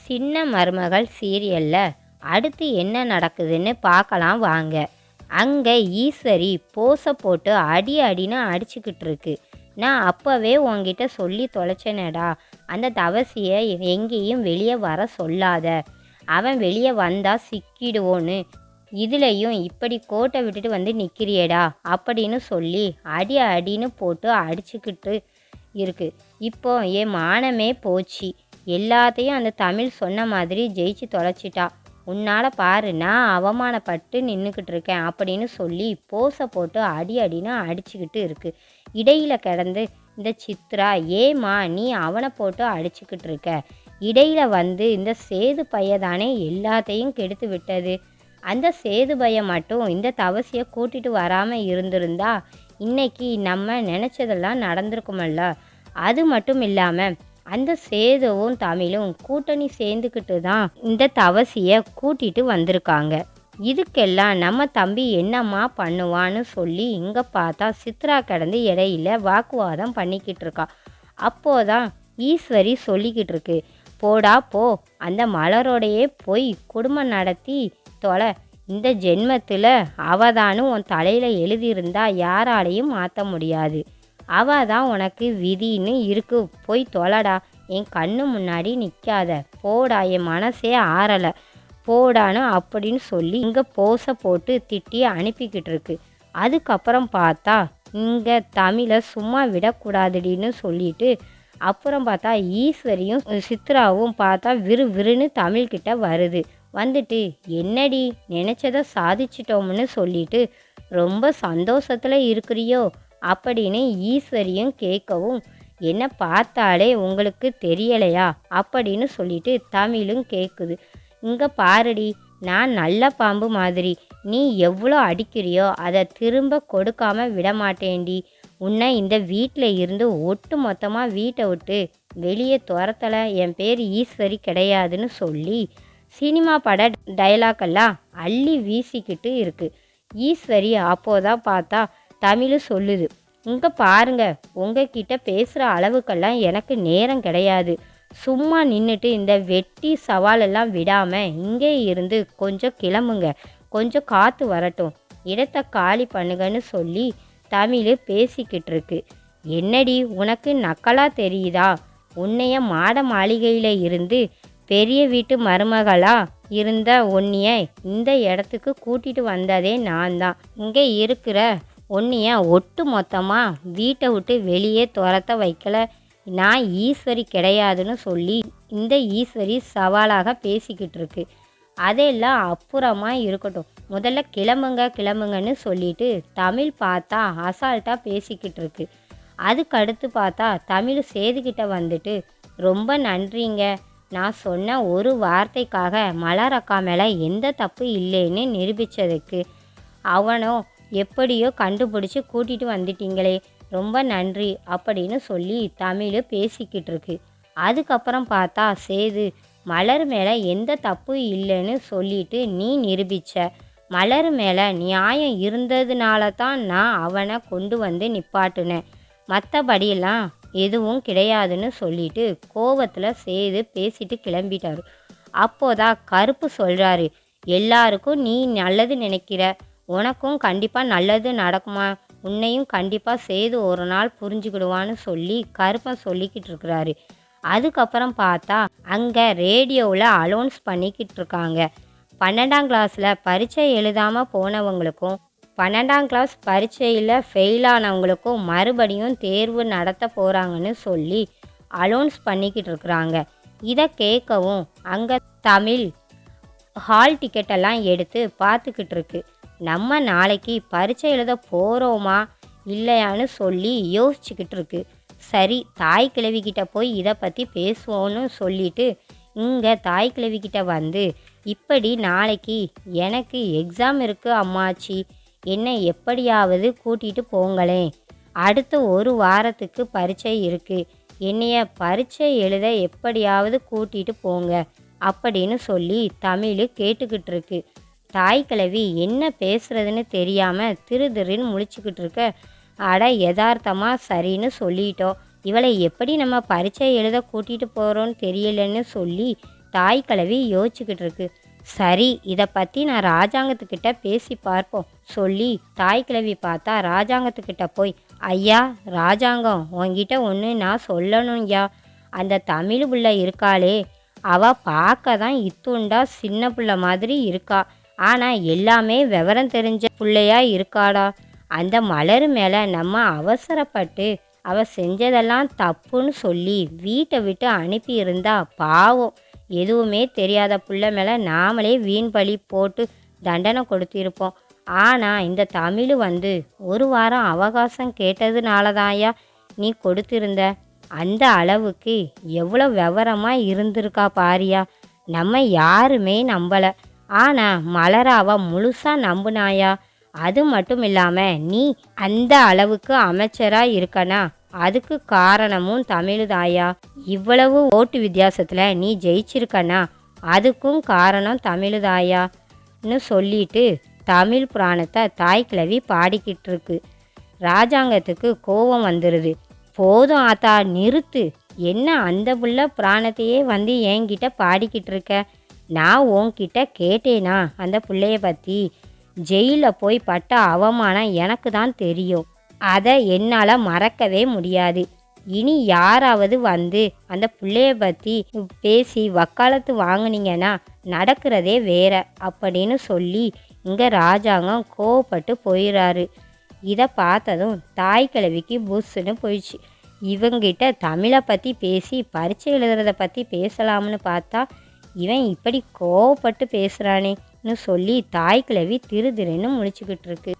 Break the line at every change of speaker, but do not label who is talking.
சின்ன மருமகள் சீரியல்ல அடுத்து என்ன நடக்குதுன்னு பார்க்கலாம் வாங்க. அங்கே ஈஸ்வரி போஸை போட்டு அடி அடின்னு அடிச்சுக்கிட்டு இருக்கு. நான் அப்போவே உன்கிட்ட சொல்லி தொலைச்சேனேடா, அந்த தவசியை எங்கேயும் வெளியே வர சொல்லாத, அவன் வெளியே வந்தா சிக்கிடுவோன்னு. இதுலேயும் இப்படி கோட்டை விட்டுட்டு வந்து நிற்கிறியேடா அப்படின்னு சொல்லி அடி அடின்னு போட்டு அடிச்சுக்கிட்டு இருக்கு. இப்போ என் மானமே போச்சு. எல்லாத்தையும் அந்த தமிழ் சொன்ன மாதிரி ஜெயிச்சு தொலைச்சிட்டா. உன்னால் பாரு, நான் அவமானப்பட்டு நின்றுக்கிட்டு இருக்கேன் அப்படின்னு சொல்லி போஸை போட்டு அடி அடின்னு அடிச்சுக்கிட்டு இருக்கு. இடையில கிடந்து இந்த சித்ரா, ஏமா நீ அவனை போட்டு அடிச்சுக்கிட்டு இருக்க? இடையில வந்து இந்த சேது பையதானே எல்லாத்தையும் கெடுத்து விட்டது. அந்த சேது பையன் மட்டும் இந்த தவசியை கூட்டிட்டு வராமல் இருந்திருந்தா இன்னைக்கு நம்ம நினச்சதெல்லாம் நடந்திருக்குமல்ல. அது மட்டும் இல்லாமல் அந்த சேதுவும் தமிழும் கூட்டணி சேர்ந்துக்கிட்டு தான் இந்த தவசியை கூட்டிட்டு வந்திருக்காங்க. இதுக்கெல்லாம் நம்ம தம்பி என்னம்மா பண்ணுவான்னு சொல்லி இங்கே பார்த்தா சித்ரா கிடந்து இடையில வாக்குவாதம் பண்ணிக்கிட்டு இருக்கா. அப்போதான் ஈஸ்வரி சொல்லிக்கிட்டு இருக்கு, போடா போ, அந்த மலரோடையே போய் குடும்பம் நடத்தி தொலை. இந்த ஜென்மத்தில் அவதானும் உன் தலையில் எழுதியிருந்தா யாராலையும் மாற்ற முடியாது. அவள் தான் உனக்கு விதின்னு இருக்கு, போய் தொலைடா, என் கண்ணு முன்னாடி நிற்காத, போடா, என் மனசே ஆறலை, போடான்னு அப்படின்னு சொல்லி இங்கே போஸை போட்டு திட்டி அனுப்பிக்கிட்டு இருக்கு. அதுக்கப்புறம் பார்த்தா இங்கே தமிழை சும்மா விடக்கூடாதுடின்னு சொல்லிட்டு அப்புறம் பார்த்தா ஈஸ்வரியும் சித்ராவும் பார்த்தா விறுவிறுன்னு தமிழ்கிட்ட வருது. வந்துட்டு என்னடி நினச்சதை சாதிச்சிட்டோம்னு சொல்லிட்டு ரொம்ப சந்தோஷத்தில் இருக்கிறியோ அப்படின்னு ஈஸ்வரியும் கேட்கவும், என்ன பார்த்தாலே உங்களுக்கு தெரியலையா அப்படின்னு சொல்லிட்டு தமிழும் கேட்குது. இங்கே பாருடி, நான் நல்ல பாம்பு மாதிரி, நீ எவ்வளோ அடிக்கிறியோ அதை திரும்ப கொடுக்காம விடமாட்டேன்டி. உன்னை இந்த வீட்டில் இருந்து ஒட்டு மொத்தமாக வீட்டை விட்டு வெளியே துரத்தலை, என் பேர் ஈஸ்வரி கிடையாதுன்னு சொல்லி சினிமா பட டைலாக்கெல்லாம் அள்ளி வீசிக்கிட்டு இருக்கு. ஈஸ்வரி அப்போதான் பார்த்தா தமிழ் சொல்லுது, இங்கே பாருங்க, உங்ககிட்ட பேசுகிற அளவுக்கெல்லாம் எனக்கு நேரம் கிடையாது. சும்மா நின்றுட்டு இந்த வெட்டி சவாலெல்லாம் விடாமல் இங்கே இருந்து கொஞ்சம் கிளம்புங்க, கொஞ்சம் காற்று வரட்டும், இடத்த காலி பண்ணுங்கன்னு சொல்லி தமிழ் பேசிக்கிட்டு இருக்கு. என்னடி உனக்கு நக்கலாக தெரியுதா? உன்னைய மாட மாளிகையில் இருந்து பெரிய வீட்டு மருமகளா இருந்த உன்னைய இந்த இடத்துக்கு கூட்டிகிட்டு வந்ததே நான் தான். இங்கே இருக்கிற உன்னைய ஒட்டு மொத்தமாக வீட்டை விட்டு வெளியே துரத்த வைக்கல நான் ஈஸ்வரி கிடையாதுன்னு சொல்லி இந்த ஈஸ்வரி சவாலாக பேசிக்கிட்டு இருக்கு. அதெல்லாம் அப்புறமா இருக்கட்டும், முதல்ல கிளம்புங்க கிளம்புங்கன்னு சொல்லிட்டு தமிழ் பார்த்தா அசால்ட்டாக பேசிக்கிட்டு இருக்கு. அதுக்கடுத்து பார்த்தா தமிழ் சேதுக்கிட்ட வந்துட்டு, ரொம்ப நன்றிங்க, நான் சொன்ன ஒரு வார்த்தைக்காக மலர் அக்கா மேலே எந்த தப்பு இல்லைன்னு நிரூபித்ததுக்கு. அவனும் எப்படியோ கண்டுபிடிச்சி கூட்டிகிட்டு வந்துட்டீங்களே, ரொம்ப நன்றி அப்படின்னு சொல்லி தமிழ் பேசிக்கிட்டு இருக்கு. அதுக்கப்புறம் பார்த்தா சேது, மலர் மேலே எந்த தப்பு இல்லைன்னு சொல்லிட்டு நீ நிரூபித்த, மலர் மேலே நியாயம் இருந்ததுனால தான் நான் அவனை கொண்டு வந்து நிப்பாட்டினேன், மற்றபடியெல்லாம் எதுவும் கிடையாதுன்னு சொல்லிட்டு கோவத்தில் சேது பேசிட்டு கிளம்பிட்டாரு. அப்போதான் கருப்பு சொல்கிறாரு, எல்லாருக்கும் நீ நல்லது நினைக்கிற, உனக்கும் கண்டிப்பாக நல்லது நடக்குமா, உன்னையும் கண்டிப்பாக சேது ஒரு நாள் புரிஞ்சுக்கிடுவான்னு சொல்லி கருப்பன் சொல்லிக்கிட்டு இருக்கிறாரு. அதுக்கப்புறம் பார்த்தா அங்கே ரேடியோவில் அலௌன்ஸ் பண்ணிக்கிட்டு இருக்காங்க, 12ஆம் கிளாஸில் பரீட்சை எழுதாமல் போனவங்களுக்கும் 12ஆம் கிளாஸ் பரீட்சையில் ஃபெயிலானவங்களுக்கும் மறுபடியும் தேர்வு நடத்த போகிறாங்கன்னு சொல்லி அலௌன்ஸ் பண்ணிக்கிட்டு இருக்கிறாங்க. இதை கேட்கவும் அங்கே தமிழ் ஹால் டிக்கெட்டெல்லாம் எடுத்து பார்த்துக்கிட்டு இருக்கு. நம்ம நாளைக்கு பரீட்சை எழுத போகிறோமா இல்லையான்னு சொல்லி யோசிச்சுக்கிட்டு இருக்கு. சரி, தாய் கிழவிக்கிட்ட போய் இதை பற்றி பேசுவோன்னு சொல்லிட்டு இங்கே தாய் கிழவிக்கிட்ட வந்து, இப்படி நாளைக்கு எனக்கு எக்ஸாம் இருக்குது அம்மாச்சி, என்னை எப்படியாவது கூட்டிகிட்டு போங்களேன், அடுத்த ஒரு வாரத்துக்கு பரீட்சை இருக்குது, என்னைய பரீட்சை எழுத எப்படியாவது கூட்டிகிட்டு போங்க அப்படின்னு சொல்லி தமிழ் கேட்டுக்கிட்டு இருக்கு. தாய் கிழவி என்ன பேசுகிறதுன்னு தெரியாமல் திருன்னு முழிச்சுக்கிட்டு இருக்க. அட யதார்த்தமாக சரின்னு சொல்லிட்டோம், இவளை எப்படி நம்ம பரீட்சை எழுத கூட்டிகிட்டு போகிறோன்னு தெரியலன்னு சொல்லி தாய் கிழவி யோசிச்சுக்கிட்டு இருக்கு. சரி, இதை பற்றி நான் ராஜாங்கத்துக்கிட்ட பேசி பார்ப்போம் சொல்லி தாய் கிழவி பார்த்தா ராஜாங்கத்துக்கிட்ட போய், ஐயா ராஜாங்கம், உங்ககிட்ட ஒன்று நான் சொல்லணும்யா. அந்த தமிழ் பிள்ளை இருக்காளே, அவள் பார்க்க தான் இத்துண்டா சின்ன பிள்ளை மாதிரி இருக்கா. ஆனால் எல்லாமே விவரம் தெரிஞ்ச பிள்ளையா இருக்காடா. அந்த மலர் மேலே நம்ம அவசரப்பட்டு அவள் செஞ்சதெல்லாம் தப்புன்னு சொல்லி வீட்டை விட்டு அனுப்பியிருந்தா பாவம், எதுவுமே தெரியாத புள்ள மேலே நாமளே வீண் பழி போட்டு தண்டனை கொடுத்திருப்போம். ஆனால் இந்த தமிழ் ஒரு வாரம் அவகாசம் கேட்டதுனாலதாயா நீ கொடுத்திருந்த. அந்த அளவுக்கு எவ்வளோ விவரமாக இருந்திருக்கா பாரியா. நம்ம யாருமே நம்பலை, ஆனால் மலராவ முழுசாக நம்புனாயா. அது மட்டும் இல்லாமல் நீ அந்த அளவுக்கு அமைச்சராக இருக்கனா, அதுக்கு காரணமும் தமிழ்தாயா. இவ்வளவு ஓட்டு வித்தியாசத்தில் நீ ஜெயிச்சிருக்கனா, அதுக்கும் காரணம் தமிழ்தாயான்னு சொல்லிட்டு தமிழ் புராணத்தை தாய் கிழவி பாடிக்கிட்டு இருக்கு. ராஜாங்கத்துக்கு கோபம் வந்துடுது. போதும் ஆத்தா, நிறுத்து. என்ன அந்த புள்ள புராணத்தையே என்கிட்ட பாடிக்கிட்டு இருக்க? நான் உன்கிட்ட கேட்டேனா அந்த பிள்ளைய பற்றி? ஜெயிலில் போய் பட்ட அவமானம் எனக்கு தான் தெரியும். அதை என்னால் மறக்கவே முடியாது. இனி யாராவது அந்த பிள்ளைய பற்றி பேசி வக்காலத்து வாங்கினீங்கன்னா நடக்கிறதே வேற அப்படின்னு சொல்லி இங்கே ராஜாங்கம் கோவப்பட்டு போயிடுறாரு. இதை பார்த்ததும் தாய் கிழவிக்கு புஷ்ஷுன்னு போயிடுச்சு. இவங்கிட்ட தமிழை பற்றி பேசி பரீட்சை எழுதுறத பற்றி பேசலாம்னு பார்த்தா இவன் இப்படி கோவப்பட்டு பேசுகிறானேன்னு சொல்லி தாய் கிழவி திரு திருன்னு முழிச்சுக்கிட்டு இருக்கு.